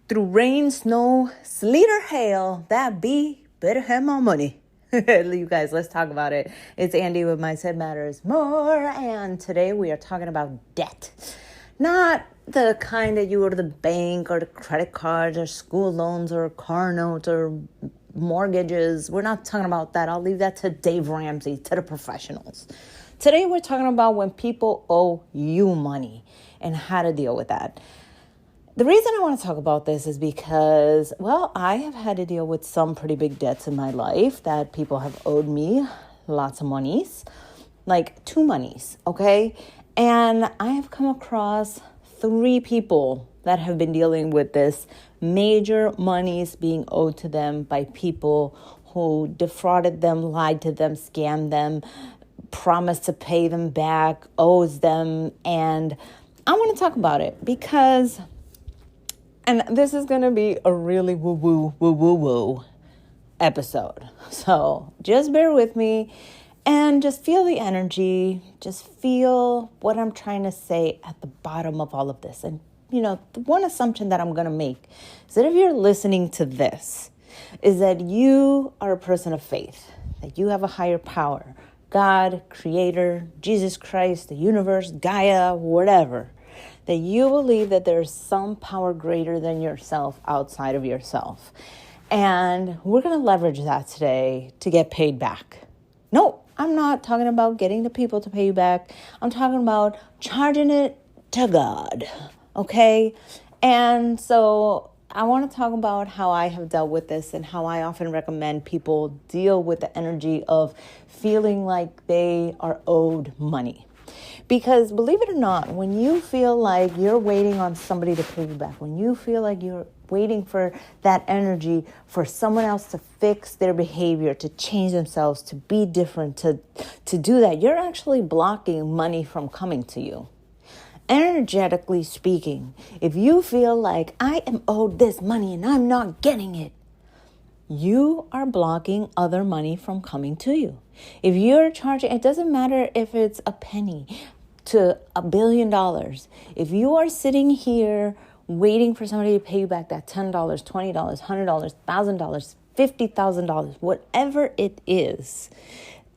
Through rain, snow, sleet, or hail, that bee better have my money. You guys, let's talk about it. It's Andy with Mindset Matters More, and today we are talking about debt. Not the kind that you go to the bank or the credit cards or school loans or car notes or mortgages. We're not talking about that. I'll leave that to Dave Ramsey, to the professionals. Today we're talking about when people owe you money and how to deal with that. The reason I want to talk about this is because, I have had to deal with some pretty big debts in my life that people have owed me lots of monies, like 2 monies, okay? And I have come across 3 people that have been dealing with this major monies being owed to them by people who defrauded them, lied to them, scammed them, promised to pay them back, owes them. And I want to talk about it because... And this is going to be a really woo-woo episode. So just bear with me and just feel the energy. Just feel what I'm trying to say at the bottom of all of this. And, the one assumption that I'm going to make is that if you're listening to this, is that you are a person of faith, that you have a higher power, God, Creator, Jesus Christ, the universe, Gaia, whatever. That you believe that there's some power greater than yourself outside of yourself. And we're going to leverage that today to get paid back. No, I'm not talking about getting the people to pay you back. I'm talking about charging it to God. Okay? And so I want to talk about how I have dealt with this and how I often recommend people deal with the energy of feeling like they are owed money. Because believe it or not, when you feel like you're waiting on somebody to pay you back, when you feel like you're waiting for that energy for someone else to fix their behavior, to change themselves, to be different, to do that, you're actually blocking money from coming to you. Energetically speaking, if you feel like I am owed this money and I'm not getting it, you are blocking other money from coming to you. If you're charging, it doesn't matter if it's a penny to $1 billion. If you are sitting here waiting for somebody to pay you back that $10, $20, $100, $1,000, $50,000, whatever it is,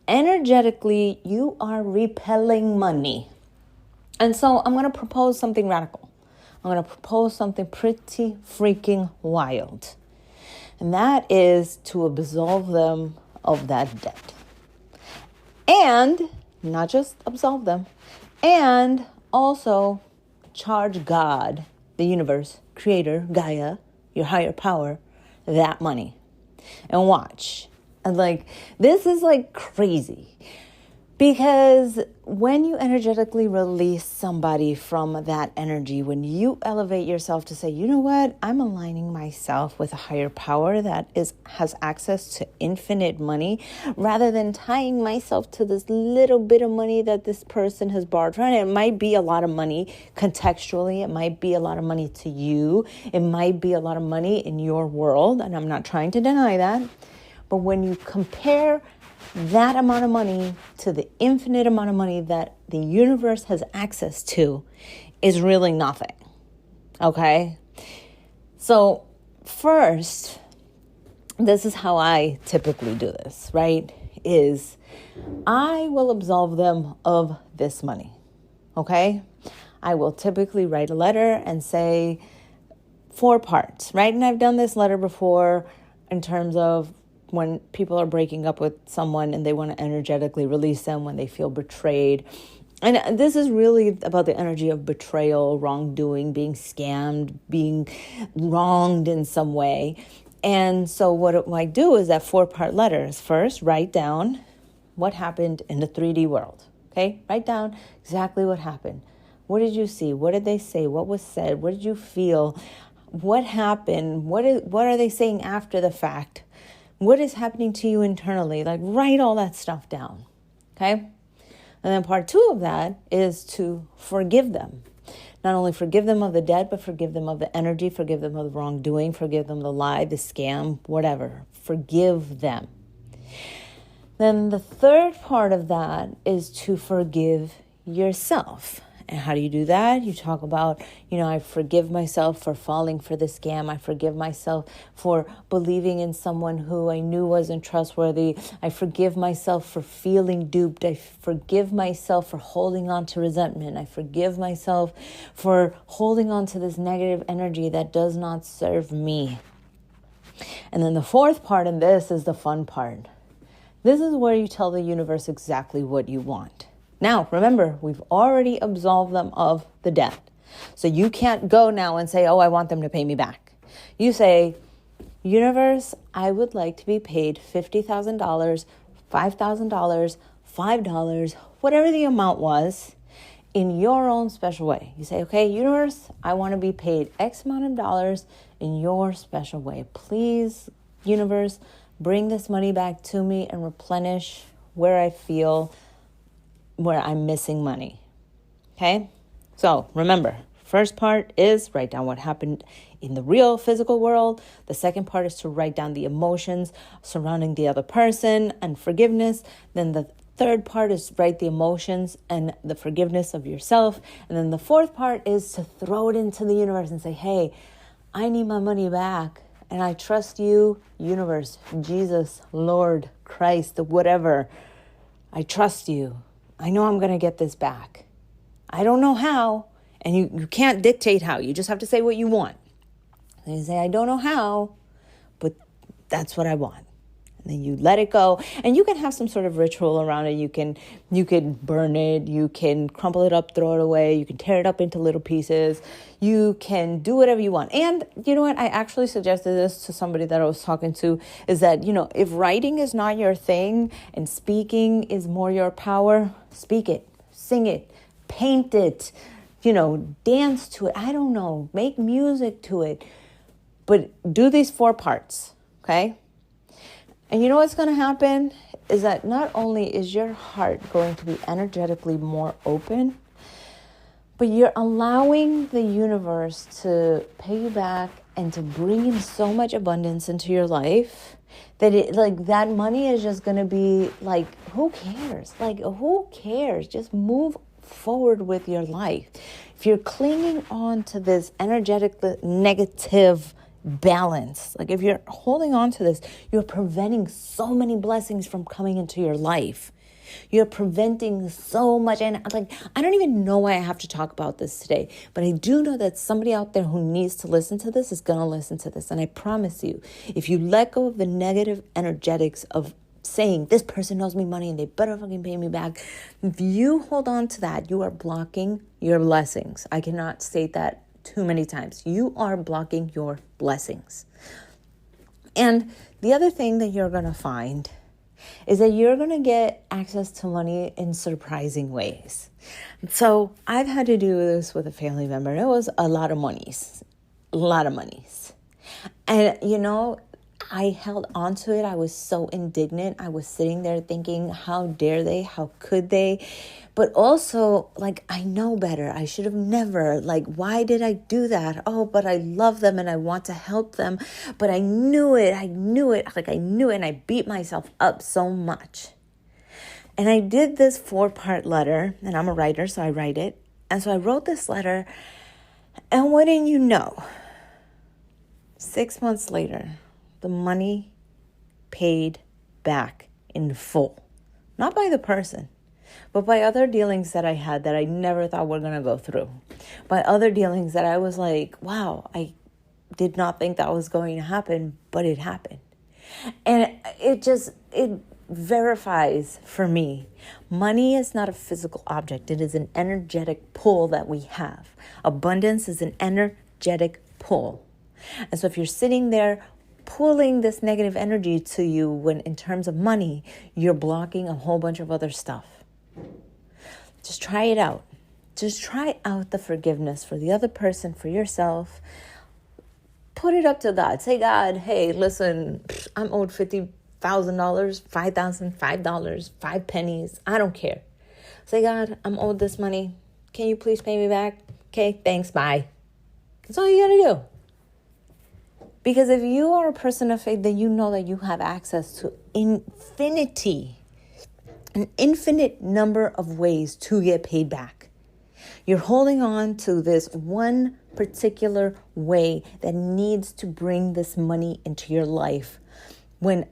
energetically, you are repelling money. And so I'm going to propose something radical. I'm going to propose something pretty freaking wild. And that is to absolve them of that debt. And not just absolve them, and also charge God, the universe, Creator, Gaia, your higher power, that money. And watch. And this is crazy. Because when you energetically release somebody from that energy, when you elevate yourself to say, you know what, I'm aligning myself with a higher power that has access to infinite money, rather than tying myself to this little bit of money that this person has borrowed from. It might be a lot of money contextually. It might be a lot of money to you. It might be a lot of money in your world. And I'm not trying to deny that. But when you compare that amount of money to the infinite amount of money that the universe has access to, is really nothing. Okay? So first, this is how I typically do this, right? Is I will absolve them of this money. Okay? I will typically write a letter and say 4 parts, right? And I've done this letter before in terms of when people are breaking up with someone and they want to energetically release them when they feel betrayed. And this is really about the energy of betrayal, wrongdoing, being scammed, being wronged in some way. And so what I do is that 4-part letter is first write down what happened in the 3D world. Okay? Write down exactly what happened. What did you see? What did they say? What was said? What did you feel? What happened? What are they saying after the fact? What is happening to you internally? Write all that stuff down, okay? And then part 2 of that is to forgive them. Not only forgive them of the debt, but forgive them of the energy, forgive them of the wrongdoing, forgive them the lie, the scam, whatever. Forgive them. Then the third part of that is to forgive yourself. And how do you do that? You talk about, I forgive myself for falling for the scam. I forgive myself for believing in someone who I knew wasn't trustworthy. I forgive myself for feeling duped. I forgive myself for holding on to resentment. I forgive myself for holding on to this negative energy that does not serve me. And then the fourth part in this is the fun part. This is where you tell the universe exactly what you want. Now, remember, we've already absolved them of the debt. So you can't go now and say, I want them to pay me back. You say, universe, I would like to be paid $50,000, $5,000, $5, whatever the amount was, in your own special way. You say, okay, universe, I want to be paid X amount of dollars in your special way. Please, universe, bring this money back to me and replenish where I feel where I'm missing money. Okay? So remember, first part is write down what happened in the real physical world. The second part is to write down the emotions surrounding the other person and forgiveness. Then the third part is write the emotions and the forgiveness of yourself. And then the fourth part is to throw it into the universe and say, hey, I need my money back. And I trust you, universe, Jesus, Lord, Christ, whatever. I trust you. I know I'm going to get this back. I don't know how. And you can't dictate how. You just have to say what you want. And you say, I don't know how, but that's what I want. And then you let it go. And you can have some sort of ritual around it. You can burn it. You can crumple it up, throw it away. You can tear it up into little pieces. You can do whatever you want. And you know what? I actually suggested this to somebody that I was talking to, is that, if writing is not your thing and speaking is more your power, speak it, sing it, paint it, dance to it. I don't know, make music to it. But do these 4 parts, okay? And you know what's going to happen is that not only is your heart going to be energetically more open, but you're allowing the universe to pay you back and to bring in so much abundance into your life that that money is just going to be who cares? Who cares? Just move forward with your life. If you're clinging on to this energetic negative balance, if you're holding on to this, you're preventing so many blessings from coming into your life. You're preventing so much. And I don't even know why I have to talk about this today, but I do know that somebody out there who needs to listen to this is going to listen to this. And I promise you, if you let go of the negative energetics of saying this person owes me money and they better fucking pay me back, if you hold on to that, you are blocking your blessings. I cannot state that too many times. You are blocking your blessings. And the other thing that you're going to find is that you're going to get access to money in surprising ways. So I've had to do this with a family member. It was a lot of monies. And, I held on to it. I was so indignant. I was sitting there thinking, how dare they? How could they? But also, I know better. I should have never. Why did I do that? Oh, but I love them and I want to help them. But I knew it. I knew it. And I beat myself up so much. And I did this 4-part letter. And I'm a writer, so I write it. And so I wrote this letter. And wouldn't you know, 6 months later, the money paid back in full. Not by the person, but by other dealings that I had that I never thought were going to go through. By other dealings that I was like, wow, I did not think that was going to happen, but it happened. And it verifies for me, money is not a physical object. It is an energetic pull that we have. Abundance is an energetic pull. And so if you're sitting there pulling this negative energy to you when in terms of money, you're blocking a whole bunch of other stuff. Just try it out. Just try out the forgiveness for the other person, for yourself. Put it up to God. Say, God, hey, listen, I'm owed $50,000, $5,000, $5, 5 pennies. I don't care. Say, God, I'm owed this money. Can you please pay me back? Okay, thanks, bye. That's all you got to do. Because if you are a person of faith, then you know that you have access to an infinite number of ways to get paid back. You're holding on to this one particular way that needs to bring this money into your life when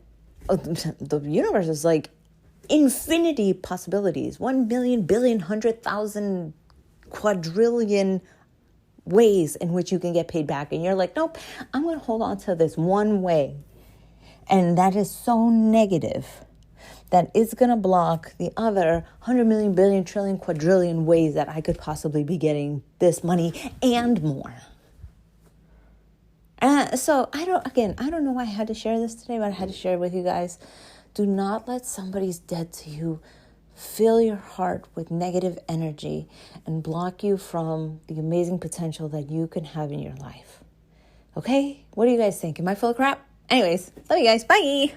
the universe is like infinity possibilities, 1 million, billion, 100,000, quadrillion ways in which you can get paid back. And you're like, nope, I'm going to hold on to this one way. And that is so negative that it's going to block the other 100 million, billion, trillion, quadrillion ways that I could possibly be getting this money and more. So I don't know why I had to share this today, but I had to share it with you guys. Do not let somebody's dead to you fill your heart with negative energy and block you from the amazing potential that you can have in your life. Okay? What do you guys think? Am I full of crap? Anyways, love you guys. Bye.